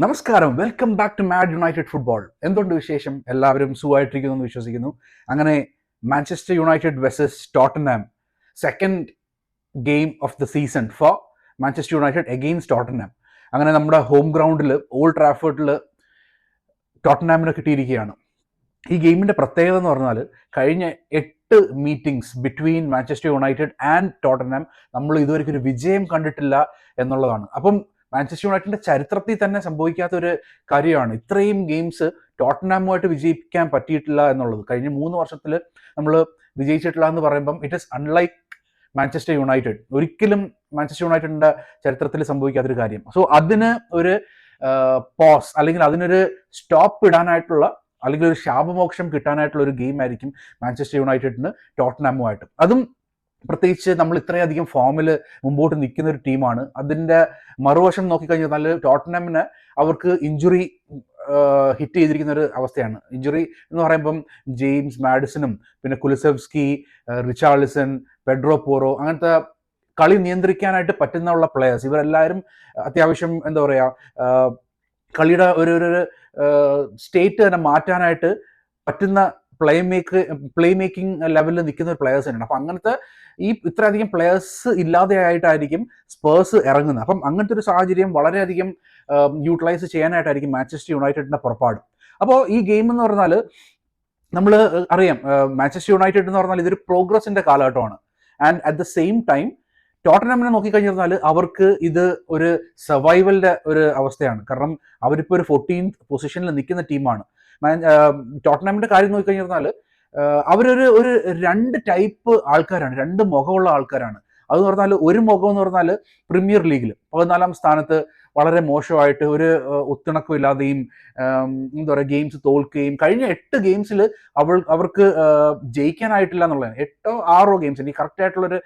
നമസ്കാരം, welcome back to mad united football. എന്തുണ്ട് വിശേഷം? എല്ലാവരും സുഖമായിട്ടിരിക്കുന്നു എന്ന് വിശ്വസിക്കുന്നു. അങ്ങനെ Manchester United versus Tottenham, second game of the season for Manchester United against Tottenham. അങ്ങനെ നമ്മുടെ ഹോം ഗ്രൗണ്ടിൽ ഓൾഡ് ട്രാഫോർഡിൽ ടോട്ടൻഹാമിനെ കിട്ടിയിരിക്കുകയാണ്. ഈ ഗെയിമിൻ്റെ പ്രത്യേകത എന്ന് പറഞ്ഞാൽ കഴിഞ്ഞ 8 meetings between Manchester United and Tottenham നമ്മൾ ഇതുവരെയ്ക്ക് ഒരു വിജയം കണ്ടിട്ടില്ല എന്നുള്ളതാണ്. അപ്പം മാഞ്ചസ്റ്റർ യുണൈറ്റഡിന്റെ ചരിത്രത്തിൽ തന്നെ സംഭവിക്കാത്ത ഒരു കാര്യമാണ് ഇത്രയും ഗെയിംസ് ടോട്ടൻഹാമുമായിട്ട് വിജയിക്കാൻ പറ്റിയിട്ടില്ല എന്നുള്ളത്. കഴിഞ്ഞ 3 വർഷത്തിൽ നമ്മൾ വിജയിച്ചിട്ടില്ല എന്ന് പറയുമ്പം it is unlike Manchester United. ഒരിക്കലും മാഞ്ചസ്റ്റർ യുണൈറ്റഡിന്റെ ചരിത്രത്തിൽ സംഭവിക്കാത്തൊരു കാര്യം. സോ അതിന് ഒരു പോസ് അല്ലെങ്കിൽ അതിനൊരു സ്റ്റോപ്പ് ഇടാനായിട്ടുള്ള അല്ലെങ്കിൽ ഒരു ശാപമോക്ഷം കിട്ടാനായിട്ടുള്ള ഒരു ഗെയിം ആയിരിക്കും മാഞ്ചസ്റ്റർ യുണൈറ്റഡിന് ടോട്ടൻഹാമുമായിട്ട്. അതും പ്രത്യേകിച്ച് നമ്മൾ ഇത്രയധികം ഫോമിൽ മുമ്പോട്ട് നിൽക്കുന്ന ഒരു ടീമാണ്. അതിൻ്റെ മറുവശം നോക്കിക്കഴിഞ്ഞാൽ ടോട്ടൻഹാമിന് അവർക്ക് ഇഞ്ചുറി ഹിറ്റ് ചെയ്തിരിക്കുന്ന ഒരു അവസ്ഥയാണ്. ഇഞ്ചുറി എന്ന് പറയുമ്പം ജെയിംസ് മാഡിസണും പിന്നെ കുലുസെവ്സ്കി, റിച്ചാർലിസൺ, പെഡ്രോ പോറോ, അങ്ങനത്തെ കളി നിയന്ത്രിക്കാനായിട്ട് പറ്റുന്ന പ്ലെയേഴ്സ് ഇവരെല്ലാവരും അത്യാവശ്യം എന്താ പറയുക കളിയുടെ ഒരു സ്റ്റേറ്റ് തന്നെ മാറ്റാനായിട്ട് പറ്റുന്ന പ്ലേ മേക്കിംഗ് ലെവലിൽ നിൽക്കുന്ന ഒരു പ്ലെയേഴ്സ് തന്നെയാണ്. അപ്പം അങ്ങനത്തെ ഇത്രയധികം പ്ലെയേഴ്സ് ഇല്ലാതെയായിട്ടായിരിക്കും സ്പേഴ്സ് ഇറങ്ങുന്നത്. അപ്പം അങ്ങനത്തെ ഒരു സാഹചര്യം വളരെയധികം യൂട്ടിലൈസ് ചെയ്യാനായിട്ടായിരിക്കും മാഞ്ചസ്റ്റർ യുണൈറ്റഡിന്റെ പുറപ്പാട്. അപ്പോൾ ഈ ഗെയിം എന്ന് പറഞ്ഞാൽ നമ്മൾ അറിയാം, മാഞ്ചസ്റ്റർ യുണൈറ്റഡ് എന്ന് പറഞ്ഞാൽ ഇതൊരു പ്രോഗ്രസിന്റെ കാലഘട്ടമാണ്. And at the same time ടോട്ടൻഹാമിനെ നോക്കിക്കഴിഞ്ഞാൽ അവർക്ക് ഇത് ഒരു സർവൈവലിന്റെ ഒരു അവസ്ഥയാണ്. കാരണം അവരിപ്പോൾ ഒരു 14th പൊസിഷനിൽ നിൽക്കുന്ന ടീമാണ്. ടോട്ടൻഹാമിന്റെ കാര്യം നോക്കിക്കഴിഞ്ഞാൽ അവരൊരു 2 ടൈപ്പ് ആൾക്കാരാണ്, 2 മുഖമുള്ള ആൾക്കാരാണ്. അതെന്ന് പറഞ്ഞാൽ ഒരു മുഖം എന്ന് പറഞ്ഞാൽ പ്രീമിയർ ലീഗിൽ 14ാം സ്ഥാനത്ത് വളരെ മോശമായിട്ട് ഒരു ഒത്തിണക്കമില്ലാതെയും എന്താ പറയുക ഗെയിംസ് തോൽക്കുകയും കഴിഞ്ഞ 8 ഗെയിംസിൽ അവർക്ക് ജയിക്കാനായിട്ടില്ല എന്നുള്ളതാണ്. 8 or 6 ഗെയിംസ്, എനിക്ക് കറക്റ്റ് ആയിട്ടുള്ളൊരു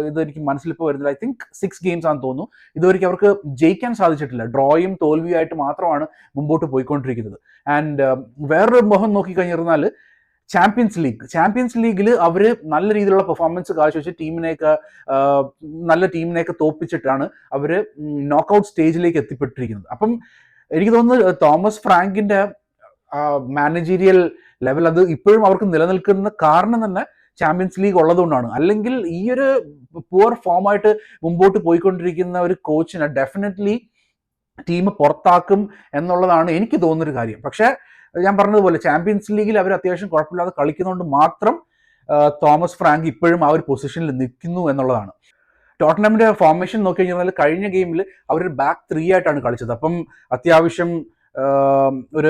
ഇത് എനിക്ക് മനസ്സിലിപ്പോൾ വരുന്നില്ല. ഐ തിങ്ക് 6 ഗെയിംസ് ആണെന്ന് തോന്നുന്നു. ഇതുവരെയ്ക്ക് അവർക്ക് ജയിക്കാൻ സാധിച്ചിട്ടില്ല. ഡ്രോയും തോൽവിയായിട്ട് മാത്രമാണ് മുമ്പോട്ട് പോയിക്കൊണ്ടിരിക്കുന്നത്. ആൻഡ് വേറൊരു മുഖം നോക്കിക്കഴിഞ്ഞാൽ ചാമ്പ്യൻസ് ലീഗിൽ അവർ നല്ല രീതിയിലുള്ള പെർഫോമൻസ് കാഴ്ചവെച്ച് നല്ല ടീമിനെയൊക്കെ തോപ്പിച്ചിട്ടാണ് അവർ നോക്കൌട്ട് സ്റ്റേജിലേക്ക് എത്തിപ്പെട്ടിരിക്കുന്നത്. അപ്പം എനിക്ക് തോന്നുന്നു തോമസ് ഫ്രാങ്കിന്റെ മാനേജീരിയൽ ലെവൽ അത് ഇപ്പോഴും അവർക്ക് നിലനിൽക്കുന്ന കാരണം തന്നെ ചാമ്പ്യൻസ് ലീഗ് ഉള്ളതുകൊണ്ടാണ്. അല്ലെങ്കിൽ ഈ ഒരു പുവർ ഫോമായിട്ട് മുമ്പോട്ട് പോയിക്കൊണ്ടിരിക്കുന്ന ഒരു കോച്ചിനെ ഡെഫിനറ്റ്ലി ടീം പുറത്താക്കും എന്നുള്ളതാണ് എനിക്ക് തോന്നുന്നൊരു കാര്യം. പക്ഷേ ഞാൻ പറഞ്ഞതുപോലെ ചാമ്പ്യൻസ് ലീഗിൽ അവർ അത്യാവശ്യം കുഴപ്പമില്ലാതെ കളിക്കുന്നതുകൊണ്ട് മാത്രം തോമസ് ഫ്രാങ്ക് ഇപ്പോഴും ആ ഒരു പൊസിഷനിൽ നിൽക്കുന്നു എന്നുള്ളതാണ്. ടോട്ടൻഹാമിന്റെ ഫോർമേഷൻ നോക്കി കഴിഞ്ഞാൽ കഴിഞ്ഞ ഗെയിമിൽ അവർ ബാക്ക് 3 ആയിട്ടാണ് കളിച്ചത്. അപ്പം അത്യാവശ്യം ഒരു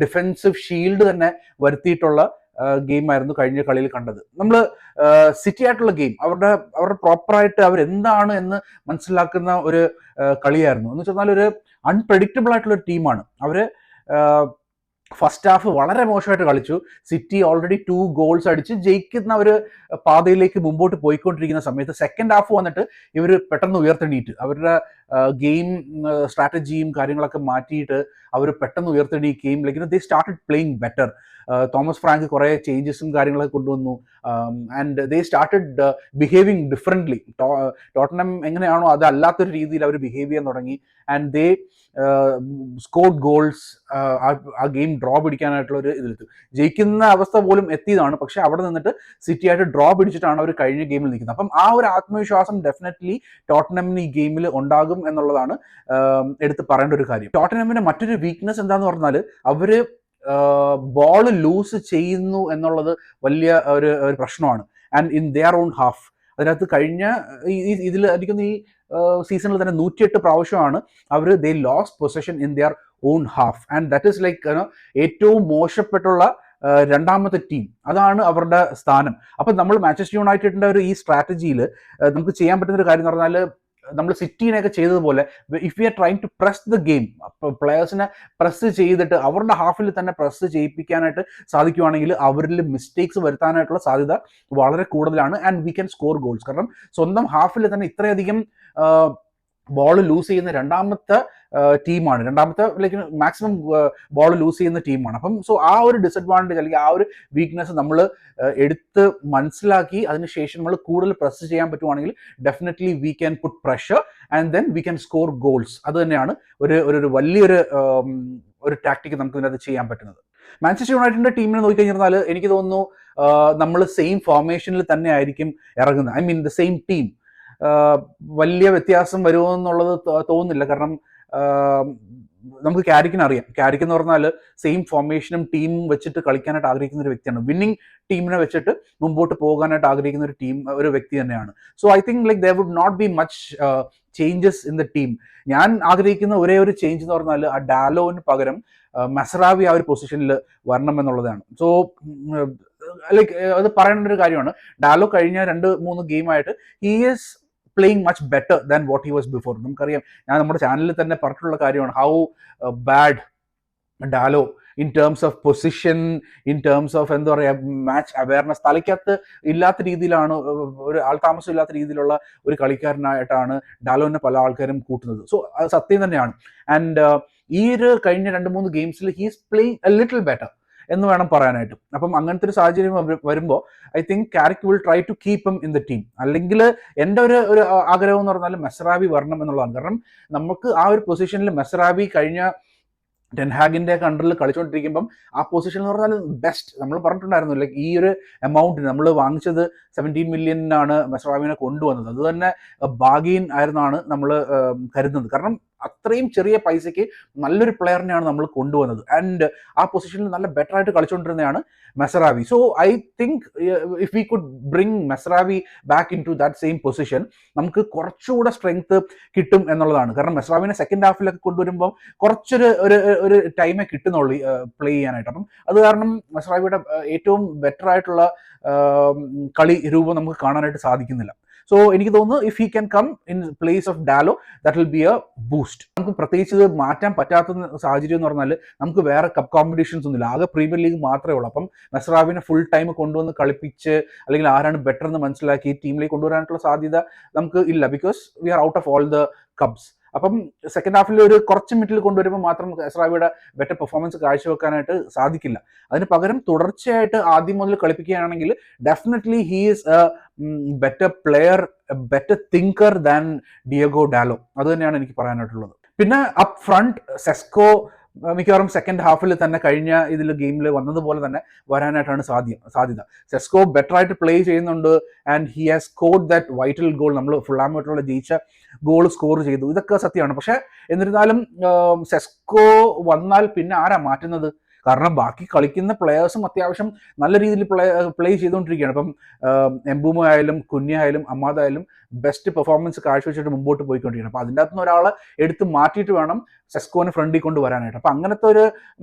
ഡിഫെൻസീവ് ഷീൽഡ് തന്നെ വരുത്തിയിട്ടുള്ള ഗെയിം ആയിരുന്നു കഴിഞ്ഞ കളിയിൽ കണ്ടത്. നമ്മൾ സിറ്റി ആയിട്ടുള്ള ഗെയിം അവരുടെ പ്രോപ്പറായിട്ട് അവരെന്താണ് എന്ന് മനസ്സിലാക്കുന്ന ഒരു കളിയായിരുന്നു. എന്ന് വെച്ചാൽ ഒരു അൺപ്രഡിക്റ്റബിൾ ആയിട്ടുള്ള ഒരു ടീമാണ് അവര്. ഫസ്റ്റ് ഹാഫ് വളരെ മോശമായിട്ട് കളിച്ചു. സിറ്റി ഓൾറെഡി 2 ഗോൾസ് അടിച്ച് ജയിക്കുന്ന ഒരു പാതയിലേക്ക് മുമ്പോട്ട് പോയിക്കൊണ്ടിരിക്കുന്ന സമയത്ത് സെക്കൻഡ് ഹാഫ് വന്നിട്ട് ഇവർ പെട്ടെന്ന് ഉയർത്തെണീറ്റ് അവരുടെ ഗെയിം സ്ട്രാറ്റജിയും കാര്യങ്ങളൊക്കെ മാറ്റിയിട്ട് അവർ പെട്ടെന്ന് ഉയർത്തെണീക്കുകയും like they started playing better. Thomas Frank കുറേ ചേഞ്ചസും കാര്യങ്ങളൊക്കെ കൊണ്ടുവന്നു. And they started behaving differently. Tottenham എങ്ങനെയാണോ അതല്ലാത്തൊരു രീതിയിൽ അവർ ബിഹേവ് ചെയ്യാൻ തുടങ്ങി. And they scored goals. ആ ഗെയിം ഡ്രോ പിടിക്കാനായിട്ടുള്ള ഒരു ഇതിലെത്തി ജയിക്കുന്ന അവസ്ഥ പോലും എത്തിയതാണ്. പക്ഷെ അവിടെ നിന്നിട്ട് സിറ്റി ആയിട്ട് ഡ്രോ പിടിച്ചിട്ടാണ് അവർ കഴിഞ്ഞ ഗെയിമിൽ നിൽക്കുന്നത്. അപ്പം ആ ഒരു ആത്മവിശ്വാസം ഡെഫിനറ്റ്ലി ടോട്ടൻഹാമിന് ഈ ഗെയിമിൽ ഉണ്ടാകും എന്നുള്ളതാണ് എടുത്ത് പറയേണ്ട ഒരു കാര്യം. ടോട്ടൻഹാമിന്റെ മറ്റൊരു വീക്ക്നെസ് എന്താന്ന് പറഞ്ഞാൽ അവര് ബോൾ ലൂസ് ചെയ്യുന്നു എന്നുള്ളത് വലിയ ഒരു പ്രശ്നമാണ്. And in their own half അതിനകത്ത് കഴിഞ്ഞ ഇതിൽ എനിക്കൊന്ന് ഈ സീസണിൽ തന്നെ 108 പ്രാവശ്യമാണ് അവർ they lost possession in their own half. And that is like ഏറ്റവും മോശപ്പെട്ടുള്ള രണ്ടാമത്തെ ടീം. അതാണ് അവരുടെ സ്ഥാനം. അപ്പം നമ്മൾ മാഞ്ചസ്റ്റർ യുണൈറ്റഡിന്റെ ഈ സ്ട്രാറ്റജിയിൽ നമുക്ക് ചെയ്യാൻ പറ്റുന്ന ഒരു കാര്യം എന്ന് പറഞ്ഞാൽ നമ്മൾ സിറ്റിനെയൊക്കെ ചെയ്തതുപോലെ if you are trying to press the game, പ്ലെയേഴ്സിനെ പ്രസ് ചെയ്തിട്ട് അവരുടെ ഹാഫിൽ തന്നെ പ്രസ് ചെയ്യിപ്പിക്കാനായിട്ട് സാധിക്കുവാണെങ്കിൽ അവരിൽ മിസ്റ്റേക്സ് വരുത്താനായിട്ടുള്ള സാധ്യത വളരെ കൂടുതലാണ്. And we can score goals. കാരണം സ്വന്തം ഹാഫിൽ തന്നെ ഇത്രയധികം ബോൾ ലൂസ് ചെയ്യുന്ന രണ്ടാമത്തെ ടീമാണ്, രണ്ടാമത്തെ ലൈക്ക് മാക്സിമം ബോൾ ലൂസ് ചെയ്യുന്ന ടീമാണ്. അപ്പം സോ ആ ഒരു ഡിസഡ്വാൻറ്റേജ് അല്ലെങ്കിൽ ആ ഒരു വീക്ക്നെസ് നമ്മൾ എടുത്ത് മനസ്സിലാക്കി അതിനുശേഷം നമ്മൾ കൂടുതൽ പ്രസ് ചെയ്യാൻ പറ്റുവാണെങ്കിൽ definitely we can put pressure and then we can score goals. അത് തന്നെയാണ് ഒരു വലിയൊരു ഒരു ടാക്ടിക്ക് നമുക്ക് ഇതിനകത്ത് ചെയ്യാൻ പറ്റുന്നത്. മാഞ്ചസ്റ്റർ യുണൈറ്റഡിന്റെ ടീമിനെ നോക്കിക്കഴിഞ്ഞാൽ എനിക്ക് തോന്നുന്നു നമ്മൾ സെയിം ഫോർമേഷനിൽ തന്നെ ആയിരിക്കും ഇറങ്ങുന്നത്. I mean the same team. വലിയ വ്യത്യാസം വരുമോ എന്നുള്ളത് തോന്നുന്നില്ല. കാരണം നമുക്ക് ക്യാരിക്കിന് അറിയാം, ക്യാരിക്ക് എന്ന് പറഞ്ഞാൽ സെയിം ഫോർമേഷനും ടീമും വെച്ചിട്ട് കളിക്കാനായിട്ട് ആഗ്രഹിക്കുന്ന ഒരു വ്യക്തിയാണ്. വിന്നിംഗ് ടീമിനെ വെച്ചിട്ട് മുമ്പോട്ട് പോകാനായിട്ട് ആഗ്രഹിക്കുന്ന ഒരു വ്യക്തി തന്നെയാണ്. So I think like there would not be much changes in the team. ഞാൻ ആഗ്രഹിക്കുന്ന ഒരേ ഒരു ചേഞ്ച് എന്ന് പറഞ്ഞാൽ ആ ഡാലോന് പകരം മസറാവി ആ ഒരു പൊസിഷനിൽ വരണം എന്നുള്ളതാണ്. സോ ലൈക്ക് അത് പറയേണ്ട ഒരു കാര്യമാണ്. ഡാലോ കഴിഞ്ഞ 2-3 ഗെയിമായിട്ട് he is playing much better than what he was before. നമുക്കറിയാം, ഞാൻ നമ്മുടെ ചാനലിൽ തന്നെ പറഞ്ഞിട്ടുള്ള കാര്യമാണ് how bad Dalot in terms of position, in terms of എന്താ പറയുക മാച്ച് അവയർനെസ് തലയ്ക്കകത്ത് ഇല്ലാത്ത രീതിയിലാണ്, ഒരു ആൾതാമസം ഇല്ലാത്ത രീതിയിലുള്ള ഒരു കളിക്കാരനായിട്ടാണ് ഡാലോനെ പല ആൾക്കാരും കൂട്ടുന്നത്. സോ അത് സത്യം തന്നെയാണ്. ആൻഡ് ഈ ഒരു കഴിഞ്ഞ 2-3 ഗെയിംസിൽ he's playing a little better എന്ന് വേണം പറയാനായിട്ട്. അപ്പം അങ്ങനത്തെ ഒരു സാഹചര്യം വരുമ്പോൾ I think Carrick will try to keep him in the team. അല്ലെങ്കിൽ എൻ്റെ ഒരു ആഗ്രഹം എന്ന് പറഞ്ഞാൽ മെസറാവി വരണം എന്നുള്ളതാണ്. കാരണം നമുക്ക് ആ ഒരു പൊസിഷനിൽ മെസറാവി കഴിഞ്ഞ ടെൻഹാഗിന്റെ കണ്ടറിൽ കളിച്ചുകൊണ്ടിരിക്കുമ്പം ആ പൊസിഷൻ എന്ന് പറഞ്ഞാൽ ബെസ്റ്റ്. നമ്മൾ പറഞ്ഞിട്ടുണ്ടായിരുന്നു ലൈക്ക് ഈ ഒരു എമൗണ്ടിന് നമ്മൾ വാങ്ങിച്ചത് 17 മില്യനാണ് മെസറാവിനെ കൊണ്ടുവന്നത്. അത് തന്നെ ബാഗീൻ ആയിരുന്നാണ് നമ്മൾ കരുതുന്നത്. കാരണം അത്രയും ചെറിയ പൈസയ്ക്ക് നല്ലൊരു പ്ലെയറിനെയാണ് നമ്മൾ കൊണ്ടുവന്നത്. ആൻഡ് ആ പൊസിഷനിൽ നല്ല ബെറ്റർ ആയിട്ട് കളിച്ചുകൊണ്ടിരുന്നതാണ് Mazraoui. So I think if we could bring Mazraoui back in to that same position നമുക്ക് കുറച്ചുകൂടെ സ്ട്രെങ്ത് കിട്ടും എന്നുള്ളതാണ്. കാരണം മെസറാവിനെ സെക്കൻഡ് ഹാഫിലൊക്കെ കൊണ്ടുവരുമ്പോൾ കുറച്ചൊരു ടൈമേ കിട്ടുന്നുള്ളൂ പ്ലേ ചെയ്യാനായിട്ട്. അപ്പം അത് കാരണം മെസറാവിയുടെ ഏറ്റവും ബെറ്റർ ആയിട്ടുള്ള കളി രൂപം നമുക്ക് കാണാനായിട്ട് സാധിക്കുന്നില്ല. സോ എനിക്ക് തോന്നുന്നു if he can come in place of Dalot that will be a boost. നമുക്ക് പ്രത്യേകിച്ച് ഇത് മാറ്റാൻ പറ്റാത്ത സാഹചര്യം എന്ന് പറഞ്ഞാൽ നമുക്ക് വേറെ കപ്പ് കോമ്പറ്റീഷൻസ് ഒന്നുമില്ല, ആകെ പ്രീമിയർ ലീഗ് മാത്രമേ ഉള്ളൂ. അപ്പം മെസറാവിനെ ഫുൾ ടൈം കൊണ്ടുവന്ന് കളിപ്പിച്ച് അല്ലെങ്കിൽ ആരാണ് ബെറ്റർ എന്ന് മനസ്സിലാക്കി ടീമിലേക്ക് കൊണ്ടുവരാനായിട്ടുള്ള സാധ്യത നമുക്ക് ഇല്ല. Because we are out of all the cups. അപ്പം സെക്കൻഡ് ഹാഫിൽ ഒരു കുറച്ച് മിനിറ്റിൽ കൊണ്ടുവരുമ്പോൾ മാത്രം മെസറാവിയുടെ ബെറ്റർ പെർഫോമൻസ് കാഴ്ചവെക്കാനായിട്ട് സാധിക്കില്ല. അതിന് പകരം തുടർച്ചയായിട്ട് ആദ്യം മുതൽ കളിപ്പിക്കുകയാണെങ്കിൽ definitely he is a better player, better thinker than Diogo Dalot. അത് തന്നെയാണ് എനിക്ക് പറയാനായിട്ടുള്ളത്. പിന്നെ അപ്പ് ഫ്രണ്ട് സെസ്കോ മിക്കവാറും സെക്കൻഡ് ഹാഫിൽ തന്നെ കഴിഞ്ഞ ഇതിൽ ഗെയിമിൽ വന്നതുപോലെ തന്നെ വരാനായിട്ടാണ് സാധ്യത. സെസ്കോ ബെറ്റർ ആയിട്ട് പ്ലേ ചെയ്യുന്നുണ്ട് and he has scored that vital goal. നമ്മൾ ഫുള്ളാമായിട്ടുള്ള ജയിച്ച ഗോൾ സ്കോർ ചെയ്തു, ഇതൊക്കെ സത്യമാണ്. പക്ഷെ എന്നിരുന്നാലും സെസ്കോ വന്നാൽ പിന്നെ ആരാ മാറ്റുന്നത്? കാരണം ബാക്കി കളിക്കുന്ന പ്ലെയേഴ്സും അത്യാവശ്യം നല്ല രീതിയിൽ പ്ലേ ചെയ്തുകൊണ്ടിരിക്കുകയാണ്. ഇപ്പം എംബൂമോ ആയാലും കുഞ്ഞ ആയാലും അമാദ് ആയാലും ബെസ്റ്റ് പെർഫോമൻസ് കാഴ്ചവെച്ചിട്ട് മുമ്പോട്ട് പോയിക്കൊണ്ടിരിക്കുകയാണ്. അപ്പോൾ അതിൻ്റെ അകത്തുനിന്ന് ഒരാളെ എടുത്ത് മാറ്റിയിട്ട് വേണം സെസ്കോനെ ഫ്രണ്ടിൽ കൊണ്ടുവരാനായിട്ട്. അപ്പം അങ്ങനത്തെ ഒരു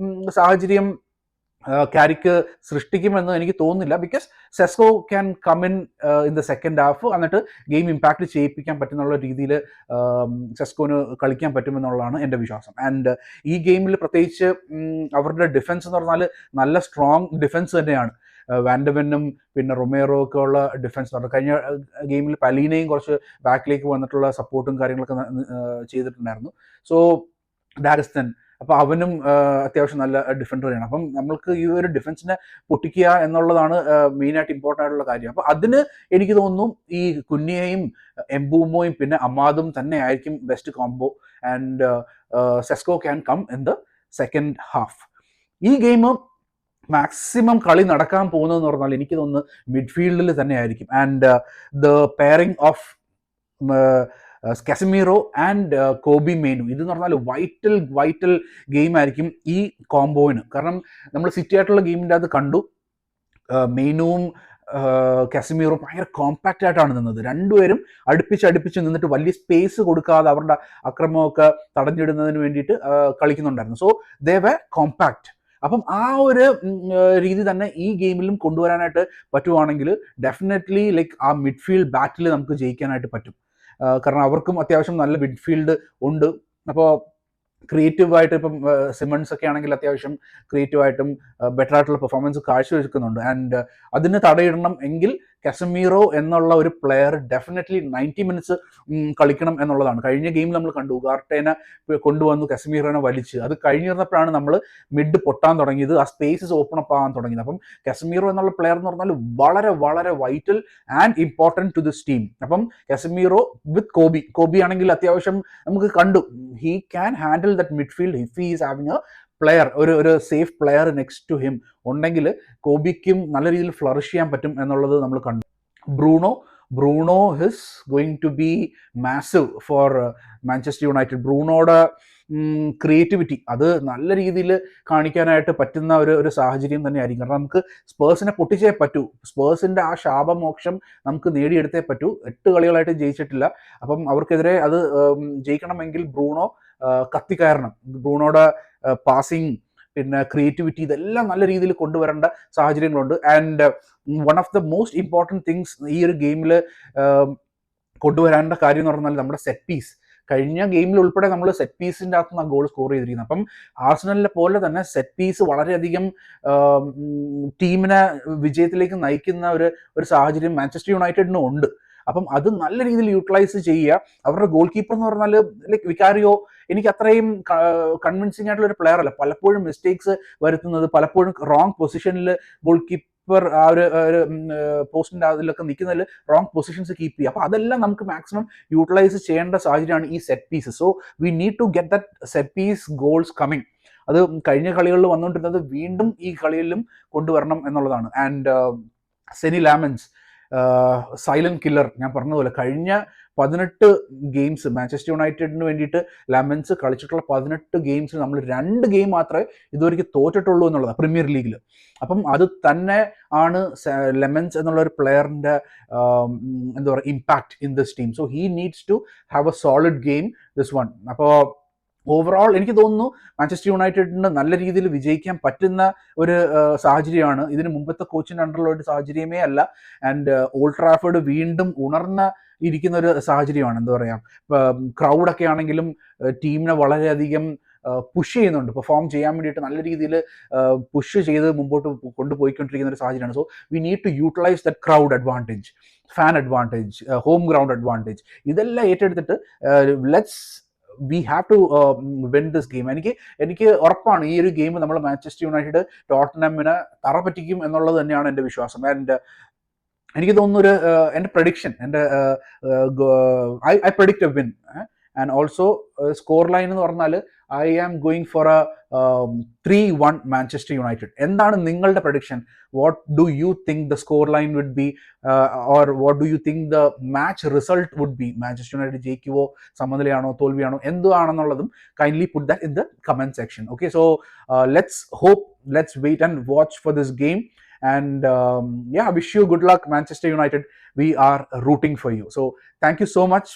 സാഹചര്യം കാരിക്ക് സൃഷ്ടിക്കുമെന്ന് എനിക്ക് തോന്നുന്നില്ല. Because Sesko can come in the second half, എന്നിട്ട് ഗെയിം ഇമ്പാക്ട് ചെയ്യിപ്പിക്കാൻ പറ്റുന്നുള്ള രീതിയിൽ സെസ്കോന് കളിക്കാൻ പറ്റുമെന്നുള്ളതാണ് എൻ്റെ വിശ്വാസം. ആൻഡ് ഈ ഗെയിമിൽ പ്രത്യേകിച്ച് അവരുടെ ഡിഫൻസ് എന്ന് പറഞ്ഞാൽ നല്ല സ്ട്രോങ് ഡിഫൻസ് തന്നെയാണ്. വാൻഡവെനും പിന്നെ റൊമേറോ ഒക്കെ ഉള്ള ഡിഫൻസ് എന്ന് പറഞ്ഞാൽ കഴിഞ്ഞ ഗെയിമിൽ പലീനയും കുറച്ച് ബാക്കിലേക്ക് വന്നിട്ടുള്ള സപ്പോർട്ടും കാര്യങ്ങളൊക്കെ ചെയ്തിട്ടുണ്ടായിരുന്നു. സോ ഡാരിസ്റ്റൻ, അപ്പോൾ അവനും അത്യാവശ്യം നല്ല ഡിഫൻഡറാണ്. അപ്പം നമ്മൾക്ക് ഈ ഒരു ഡിഫൻസിനെ പൊട്ടിക്കുക എന്നുള്ളതാണ് മെയിനായിട്ട് ഇമ്പോർട്ടൻ്റ് ആയിട്ടുള്ള കാര്യം. അപ്പോൾ അതിന് എനിക്ക് തോന്നുന്നു ഈ കുഞ്ഞയെയും എംബൂമോയും പിന്നെ അമാദും തന്നെ ആയിരിക്കും best combo. And Sesko can come in the second half. ഈ ഗെയിം മാക്സിമം കളി നടക്കാൻ പോകുന്നതെന്ന് പറഞ്ഞാൽ എനിക്ക് തോന്നുന്നു മിഡ്ഫീൽഡിൽ തന്നെ ആയിരിക്കും. And the pairing of Casemiro and Kobbie Mainoo, ഇതെന്ന് പറഞ്ഞാൽ വൈറ്റൽ ഗെയിം ആയിരിക്കും ഈ കോംബോയിന്. കാരണം നമ്മൾ സിറ്റി ആയിട്ടുള്ള ഗെയിമിൻ്റെ അത് കണ്ടു, മെയിനുവും കാസമീറോ ഭയങ്കര കോമ്പാക്റ്റ് ആയിട്ടാണ് നിന്നത്. രണ്ടുപേരും അടുപ്പിച്ച് നിന്നിട്ട് വലിയ സ്പേസ് കൊടുക്കാതെ അവരുടെ അക്രമമൊക്കെ തടഞ്ഞിടുന്നതിന് വേണ്ടിയിട്ട് കളിക്കുന്നുണ്ടായിരുന്നു. So they way compact. അപ്പം ആ ഒരു രീതി തന്നെ ഈ ഗെയിമിലും കൊണ്ടുവരാനായിട്ട് പറ്റുവാണെങ്കിൽ ഡെഫിനറ്റ്ലി ലൈക്ക് ആ മിഡ്ഫീൽഡ് ബാറ്റിൽ നമുക്ക് ജയിക്കാനായിട്ട് പറ്റും. കാരണം അവർക്കും അത്യാവശ്യം നല്ല മിഡ്ഫീൽഡ് ഉണ്ട്. അപ്പോൾ ക്രിയേറ്റീവായിട്ട് ഇപ്പം സിമൺസ് ഒക്കെ ആണെങ്കിൽ അത്യാവശ്യം ക്രിയേറ്റീവായിട്ടും ബെറ്റർ ആയിട്ടുള്ള പെർഫോമൻസ് കാഴ്ചവെക്കുന്നുണ്ട്. ആൻഡ് അതിന് തടയിടണം എങ്കിൽ കസമീറോ എന്നുള്ള ഒരു പ്ലെയർ ഡെഫിനറ്റ്ലി 90 മിനിറ്റ്സ് കളിക്കണം എന്നുള്ളതാണ്. കഴിഞ്ഞ ഗെയിമിൽ നമ്മൾ കണ്ടു ഉഗാർട്ടേനെ കൊണ്ടുവന്നു കസമീറോനെ വലിച്ച്, അത് കഴിഞ്ഞിരുന്നപ്പോഴാണ് നമ്മൾ മിഡ് പൊട്ടാൻ തുടങ്ങിയത്, ആ സ്പേസസ് ഓപ്പൺ അപ്പ് ആകാൻ തുടങ്ങിയത്. അപ്പം കസമീറോ എന്നുള്ള പ്ലെയർ എന്ന് പറഞ്ഞാൽ വളരെ വളരെ vital and important to this team. അപ്പം കസമീറോ വിത്ത് കോബി ആണെങ്കിൽ അത്യാവശ്യം നമുക്ക് കണ്ടു he can handle that midfield if he is having a player, ഒരു safe player next to him ഉണ്ടെങ്കിൽ കോബിക്കും നല്ല രീതിയിൽ ഫ്ലറിഷ് ചെയ്യാൻ പറ്റും എന്നുള്ളത് നമ്മൾ കണ്ടു. Bruno he's going to be massive for Manchester United. ബ്രൂണോയുടെ ക്രിയേറ്റിവിറ്റി അത് നല്ല രീതിയിൽ കാണിക്കാനായിട്ട് പറ്റുന്ന ഒരു സാഹചര്യം തന്നെയായിരിക്കും. കാരണം നമുക്ക് സ്പേഴ്സിനെ പൊട്ടിച്ചേ പറ്റൂ, സ്പേഴ്സിൻ്റെ ആ ശാപമോക്ഷം നമുക്ക് നേടിയെടുത്തേ പറ്റൂ. 8 കളികളായിട്ട് ജയിച്ചിട്ടില്ല. അപ്പം അവർക്കെതിരെ അത് ജയിക്കണമെങ്കിൽ ബ്രൂണോ കത്തിക്കയറണം. ബ്രൂണോയുടെ പാസിങ് പിന്നെ ക്രിയേറ്റിവിറ്റി ഇതെല്ലാം നല്ല രീതിയിൽ കൊണ്ടുവരേണ്ട സാഹചര്യങ്ങളുണ്ട്. And one of the most important things ഈ ഒരു ഗെയിമിൽ കൊണ്ടുവരേണ്ട കാര്യം എന്ന് പറഞ്ഞാൽ നമ്മുടെ സെറ്റ് പീസ്. കഴിഞ്ഞ ഗെയിമിൽ ഉൾപ്പെടെ നമ്മൾ സെറ്റ് പീസിൻ്റെ അകത്ത് നിന്ന് ഗോൾ സ്കോർ ചെയ്തിരിക്കുന്നത്. അപ്പം ആർസണലിനെ പോലെ തന്നെ സെറ്റ് പീസ് വളരെയധികം ടീമിനെ വിജയത്തിലേക്ക് നയിക്കുന്ന ഒരു സാഹചര്യം മാഞ്ചസ്റ്റർ യുണൈറ്റഡിനും ഉണ്ട്. അപ്പം അത് നല്ല രീതിയിൽ യൂട്ടിലൈസ് ചെയ്യുക. അവരുടെ ഗോൾ കീപ്പർ എന്ന് പറഞ്ഞാൽ ലൈക്ക് വികാരിയോ എനിക്ക് അത്രയും കൺവിൻസിങ് ആയിട്ടുള്ള ഒരു പ്ലെയർ അല്ല. പലപ്പോഴും മിസ്റ്റേക്സ് വരുത്തുന്നത്, പലപ്പോഴും റോങ് പൊസിഷനിൽ ഗോൾ കീപ്പർ ആ ഒരു പോസ്റ്റിൻ്റെ അതിലൊക്കെ നിൽക്കുന്നതിൽ റോങ് പൊസിഷൻസ് കീപ്പ് ചെയ്യുക. അപ്പോൾ അതെല്ലാം നമുക്ക് മാക്സിമം യൂട്ടിലൈസ് ചെയ്യേണ്ട സാഹചര്യമാണ് ഈ set piece. So we need to get that set piece goals coming. അത് കഴിഞ്ഞ കളികളിൽ വന്നുകൊണ്ടിരുന്നത് വീണ്ടും ഈ കളിയിലും കൊണ്ടുവരണം എന്നുള്ളതാണ്. And Senne Lammens silent killer. ഞാൻ പറഞ്ഞതുപോലെ കഴിഞ്ഞ 18 ഗെയിംസ് മാഞ്ചസ്റ്റർ യുണൈറ്റഡിന് വേണ്ടിയിട്ട് ലാമൻസ് കളിച്ചിട്ടുള്ള 18 ഗെയിംസിൽ നമ്മൾ 2 ഗെയിം മാത്രമേ ഇതുവരെയ്ക്ക് തോറ്റിട്ടുള്ളൂ എന്നുള്ളതാണ് പ്രീമിയർ ലീഗിൽ. അപ്പം അത് തന്നെ ആണ് ലെമൻസ് എന്നുള്ള ഒരു പ്ലെയറിൻ്റെ എന്താ പറയുക impact in this team. So he needs to have a solid game this one. അപ്പോൾ ഓവറോൾ എനിക്ക് തോന്നുന്നു മാഞ്ചസ്റ്റർ യുണൈറ്റഡിന് നല്ല രീതിയിൽ വിജയിക്കാൻ പറ്റുന്ന ഒരു സാഹചര്യമാണ്. ഇതിന് മുമ്പത്തെ കോച്ചിൻ്റെ അണ്ടറിലുള്ള ഒരു സാഹചര്യമേ അല്ല. ആൻഡ് ഓൾഡ് ട്രാഫോർഡ് വീണ്ടും ഉണർന്ന ഇരിക്കുന്ന ഒരു സാഹചര്യമാണ്. എന്താ പറയുക, ക്രൗഡൊക്കെ ആണെങ്കിലും ടീമിനെ വളരെയധികം പുഷ് ചെയ്യുന്നുണ്ട്, പെർഫോം ചെയ്യാൻ വേണ്ടിയിട്ട് നല്ല രീതിയിൽ പുഷ് ചെയ്ത് മുമ്പോട്ട് കൊണ്ടുപോയിക്കൊണ്ടിരിക്കുന്ന ഒരു സാഹചര്യമാണ്. So we need to utilise that crowd advantage, fan advantage, home ground advantage, ഇതെല്ലാം ഏറ്റെടുത്തിട്ട് we have to win this game. എനിക്ക് ഉറപ്പാണ് ഈ ഒരു ഗെയിം നമ്മൾ മാഞ്ചസ്റ്റർ യുണൈറ്റഡ് ടോട്ടൻഹാമിനെ തറ പറ്റിക്കും എന്നുള്ളത് തന്നെയാണ് എൻ്റെ വിശ്വാസം. ആൻഡ് എനിക്ക് തോന്നുന്നൊരു എൻ്റെ prediction, I predict a win. And also score line എന്ന് പറഞ്ഞാൽ I am going for a 3-1 Manchester United. എന്താണ് നിങ്ങളുടെ prediction? What do you think the score line would be, or what do you think the match result would be? Manchester United ജയിക്കുവോ, സമനിലയാണോ, തോൽവിയാണോ, എന്താണെന്നുള്ളതും kindly put that in the comment section. Okay, so let's wait and watch for this game. And yeah, wish you good luck, Manchester United. We are rooting for you. So thank you so much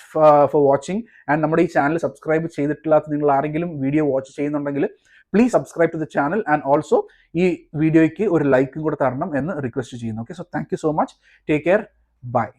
for watching. And നമ്മുടെ ഈ channel subscribe ചെയ്തിട്ടില്ലാത്ത നിങ്ങൾ ആരെങ്കിലും video watch ചെയ്യുന്നുണ്ടെങ്കിൽ please subscribe to the channel and also ഈ വീഡിയോയ്ക്ക് ഒരു ലൈക്കും കൂടെ തരണം എന്ന് റിക്വസ്റ്റ് ചെയ്യുന്നു. Okay, so thank you so much. Take care. By.